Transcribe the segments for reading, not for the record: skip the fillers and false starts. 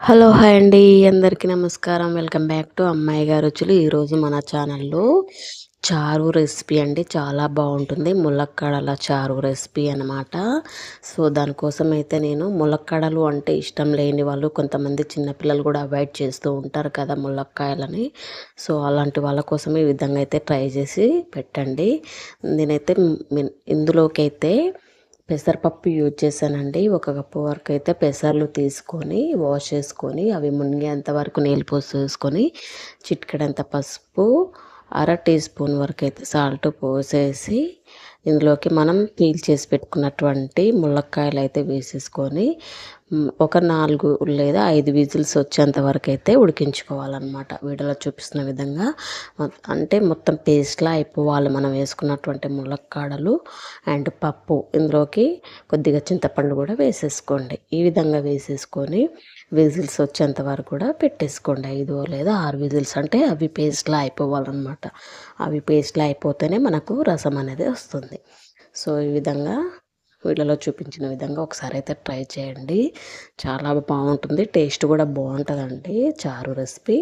Hello hi అండి. అందరికీ నమస్కారం. వెల్కమ్ బ్యాక్ టు అమ్మాయి గారి రుచులు. ఈరోజు మన ఛానల్లో చారు రెసిపీ అండి. చాలా బాగుంటుంది. ములక్కాడల చారు రెసిపీ అనమాట. సో దానికోసం అయితే నేను ములక్కాడలు అంటే ఇష్టం లేని వాళ్ళు, కొంతమంది చిన్నపిల్లలు కూడా అవాయిడ్ చేస్తూ ఉంటారు కదా ములక్కాయలని. సో అలాంటి వాళ్ళ కోసం ఈ విధంగా అయితే ట్రై చేసి పెట్టండి. నేనైతే ఇందులోకి అయితే పెసరపప్పు యూజ్ చేశానండి. ఒక కప్పు వరకు అయితే పెసర్లు తీసుకొని వాష్ చేసుకొని అవి మునిగేంత వరకు నీళ్ళు పోసేసుకొని చిటికెడంత పసుపు, అర టీ స్పూన్ వరకు అయితే సాల్ట్ పోసేసి ఇందులోకి మనం పీల్ చేసి పెట్టుకున్నటువంటి ములక్కాయలు అయితే వేసేసుకొని ఒక 4 లేదా 5 విజిల్స్ వచ్చేంత వరకు అయితే ఉడికించుకోవాలన్నమాట. వీడియోలో చూపిస్తున్న విధంగా అంటే మొత్తం పేస్ట్లా అయిపోవాలి మనం వేసుకున్నటువంటి ములక్కాడలు అండ్ పప్పు. ఇందులోకి కొద్దిగా చింతపండు కూడా వేసేసుకోండి. ఈ విధంగా వేసేసుకొని విజిల్స్ వచ్చేంత వరకు కూడా పెట్టేసుకోండి. 5 లేదా 6 విజిల్స్, అంటే అవి పేస్ట్లా అయిపోవాలన్నమాట. అవి పేస్ట్లా అయిపోతేనే మనకు రసం అనేది వస్తుంది. సో ఈ విధంగా వీడియోలో చూపించిన విధంగా ఒకసారి అయితే ట్రై చేయండి. చాలా బాగుంటుంది, టేస్ట్ కూడా బాగుంటుందండి చారు రెసిపీ.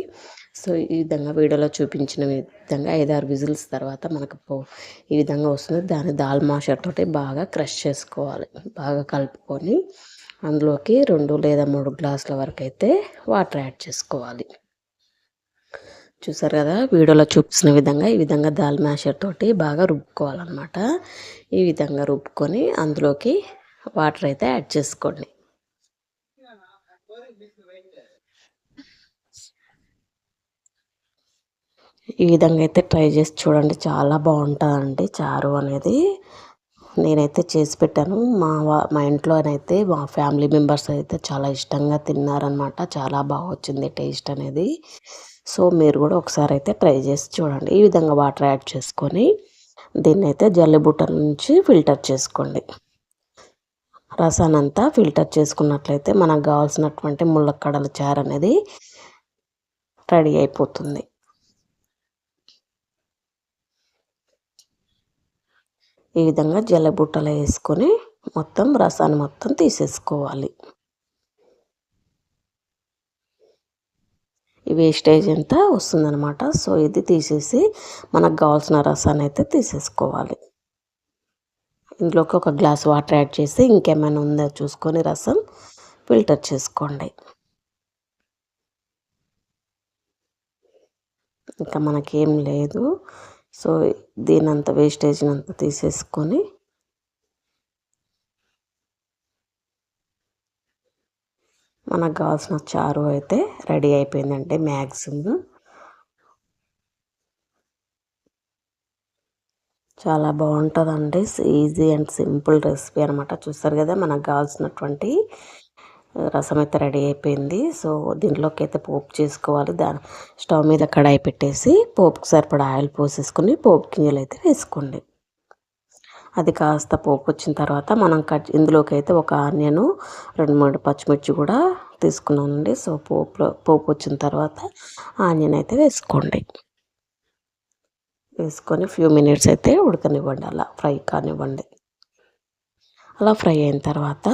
సో ఈ విధంగా వీడియోలో చూపించిన విధంగా 5-6 విజిల్స్ తర్వాత మనకు ఈ విధంగా వస్తుంది. దాన్ని దాల్ మాషర్ తోటి బాగా క్రష్ చేసుకోవాలి. బాగా కలుపుకొని అందులోకి 2 లేదా 3 గ్లాసుల వరకు అయితే వాటర్ యాడ్ చేసుకోవాలి. చూసారు కదా, వీడియోలో చూపించిన విధంగా ఈ విధంగా దాల్ మ్యాషర్ తోటి బాగా రుబ్బుకోవాలన్నమాట. ఈ విధంగా రుబ్బుకొని అందులోకి వాటర్ అయితే యాడ్ చేసుకోండి. ఈ విధంగా అయితే ట్రై చేసి చూడండి, చాలా బాగుంటుందండి చారు అనేది. నేనైతే చేసి పెట్టాను. మా ఇంట్లోనైతే మా ఫ్యామిలీ మెంబర్స్ అయితే చాలా ఇష్టంగా తిన్నారనమాట. చాలా బాగా వచ్చింది టేస్ట్ అనేది. సో మీరు కూడా ఒకసారి అయితే ట్రై చేసి చూడండి. ఈ విధంగా వాటర్ యాడ్ చేసుకొని దీన్ని అయితే జల్లిబుట్ట నుంచి ఫిల్టర్ చేసుకోండి. రసానంతా ఫిల్టర్ చేసుకున్నట్లయితే మనకు కావాల్సినటువంటి ములక్కాడల చారు అనేది రెడీ అయిపోతుంది. ఈ విధంగా జల్లబుట్టలో వేసుకొని మొత్తం రసాన్ని మొత్తం తీసేసుకోవాలి. ఈ వేస్టేజ్ అంతా వస్తుందన్నమాట. సో ఇది తీసేసి మనకు కావాల్సిన రసాన్ని అయితే తీసేసుకోవాలి. ఇందులోకి ఒక గ్లాస్ వాటర్ యాడ్ చేసి ఇంకేమైనా ఉందో చూసుకొని రసం ఫిల్టర్ చేసుకోండి. ఇంకా మనకేం లేదు. సో దీనంతా వేస్టేజ్ని అంతా తీసేసుకొని మనకు కావాల్సిన చారు అయితే రెడీ అయిపోయిందంటే మ్యాక్సిమం చాలా బాగుంటుందండి. ఈజీ అండ్ సింపుల్ రెసిపీ అనమాట. చూస్తారు కదా, మనకు కావాల్సినటువంటి రసం అయితే రెడీ అయిపోయింది. సో దీంట్లోకి అయితే పోపు చేసుకోవాలి. స్టవ్ మీద కడాయి పెట్టేసి పోపుకి సరిపడా ఆయిల్ పోసేసుకొని పోపు గింజలు అయితే వేసుకోండి. అది కాస్త పోపు వచ్చిన తర్వాత మనం ఇందులోకి అయితే ఒక ఆనియను, 2-3 పచ్చిమిర్చి కూడా తీసుకున్నానండి. సో పోపు వచ్చిన తర్వాత ఆనియన్ అయితే వేసుకోండి. వేసుకొని ఫ్యూ మినిట్స్ అయితే ఉడకనివ్వండి, అలా ఫ్రై కానివ్వండి. అలా ఫ్రై అయిన తర్వాత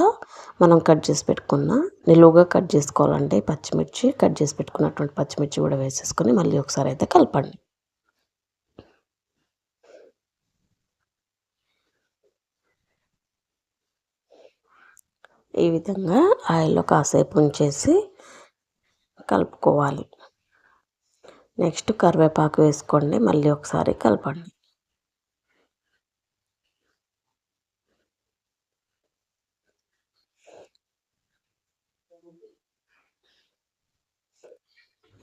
మనం కట్ చేసి పెట్టుకున్న నిలువుగా కట్ చేసుకోవాలంటే పచ్చిమిర్చి, కట్ చేసి పెట్టుకున్నటువంటి పచ్చిమిర్చి కూడా వేసేసుకొని మళ్ళీ ఒకసారి అయితే కలపండి. ఈ విధంగా ఆయిల్లో కాసేపు ఉంచేసి కలుపుకోవాలి. నెక్స్ట్ కరివేపాకు వేసుకోండి, మళ్ళీ ఒకసారి కలపండి.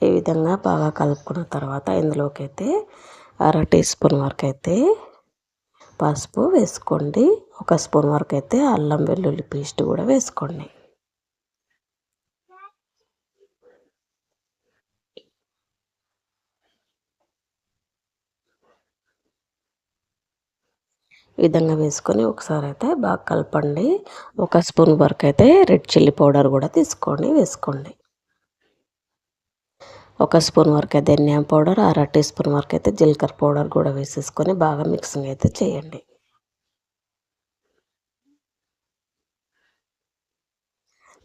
ఈ విధంగా బాగా కలుపుకున్న తర్వాత ఇందులోకి అయితే అర టీ స్పూన్ వరకు అయితే పసుపు వేసుకోండి. 1 స్పూన్ వరకు అయితే అల్లం వెల్లుల్లి పేస్ట్ కూడా వేసుకోండి. ఈ విధంగా వేసుకొని ఒకసారి అయితే బాగా కలపండి. 1 స్పూన్ వరకు అయితే రెడ్ చిల్లీ పౌడర్ కూడా వేసుకోండి. 1 స్పూన్ వరకు అయితే ధనియా పౌడర్, అర టీ స్పూన్ వరకు అయితే జీలకర్ర పౌడర్ కూడా వేసేసుకొని బాగా మిక్సింగ్ అయితే చేయండి.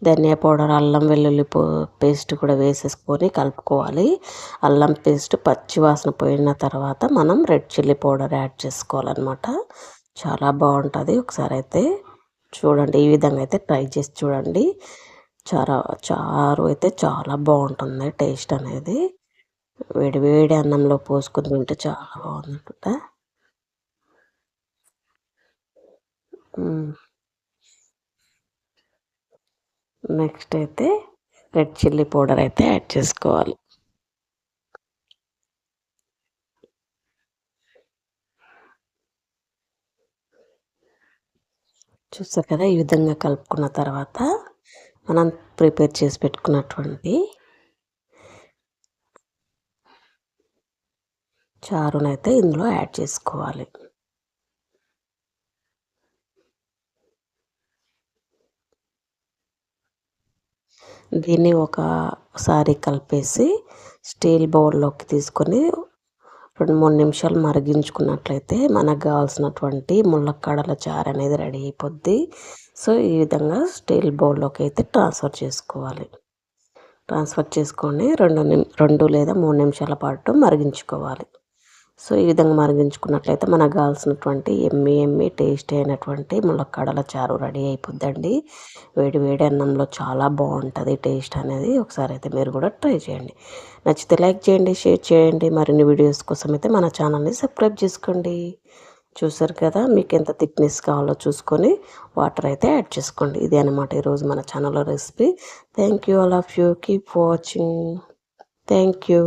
ధనియా పౌడర్, అల్లం వెల్లుల్లి పేస్ట్ కూడా వేసేసుకొని కలుపుకోవాలి. అల్లం పేస్ట్ పచ్చి వాసన పోయిన తర్వాత మనం రెడ్ చిల్లీ పౌడర్ యాడ్ చేసుకోవాలన్నమాట. చాలా బాగుంటుంది. ఒకసారి అయితే చూడండి, ఈ విధంగా అయితే ట్రై చేసి చూడండి. చారు అయితే చాలా బాగుంటుంది. టేస్ట్ అనేది వేడి వేడి అన్నంలో పోసుకొని తింటే చాలా బాగుందన్నమాట. నెక్స్ట్ అయితే రెడ్ చిల్లీ పౌడర్ అయితే యాడ్ చేసుకోవాలి. చూసారు కదా, ఈ విధంగా కలుపుకున్న తర్వాత మనం ప్రిపేర్ చేసి పెట్టుకున్నటువంటి చారునైతే ఇందులో యాడ్ చేసుకోవాలి. దీన్ని ఒకసారి కలిపేసి స్టీల్ బౌల్లోకి తీసుకొని 2-3 నిమిషాలు మరిగించుకున్నట్లయితే మనకు కావాల్సినటువంటి ములక్కాడల చారు అనేది రెడీ అయిపోద్ది. సో ఈ విధంగా స్టీల్ బౌల్లోకి అయితే ట్రాన్స్ఫర్ చేసుకోవాలి. ట్రాన్స్ఫర్ చేసుకొని 2 లేదా 3 నిమిషాల పాటు మరిగించుకోవాలి. సో ఈ విధంగా మరిగించుకున్నట్లయితే మనకు కావాల్సినటువంటి ఎమ్మి టేస్ట్ అయినటువంటి ములక్కాడల చారు రెడీ అయిపోద్దండి. వేడి వేడి అన్నంలో చాలా బాగుంటుంది టేస్ట్ అనేది. ఒకసారి అయితే మీరు కూడా ట్రై చేయండి. నచ్చితే లైక్ చేయండి, షేర్ చేయండి. మరిన్ని వీడియోస్ కోసం అయితే మన ఛానల్ని సబ్స్క్రైబ్ చేసుకోండి. చూసారు కదా, మీకు ఎంత థిక్నెస్ కావాలో చూసుకొని వాటర్ అయితే యాడ్ చేసుకోండి. ఇదే అనమాట ఈరోజు మన ఛానల్లో recipe. Thank you all of you. Keep watching. Thank you.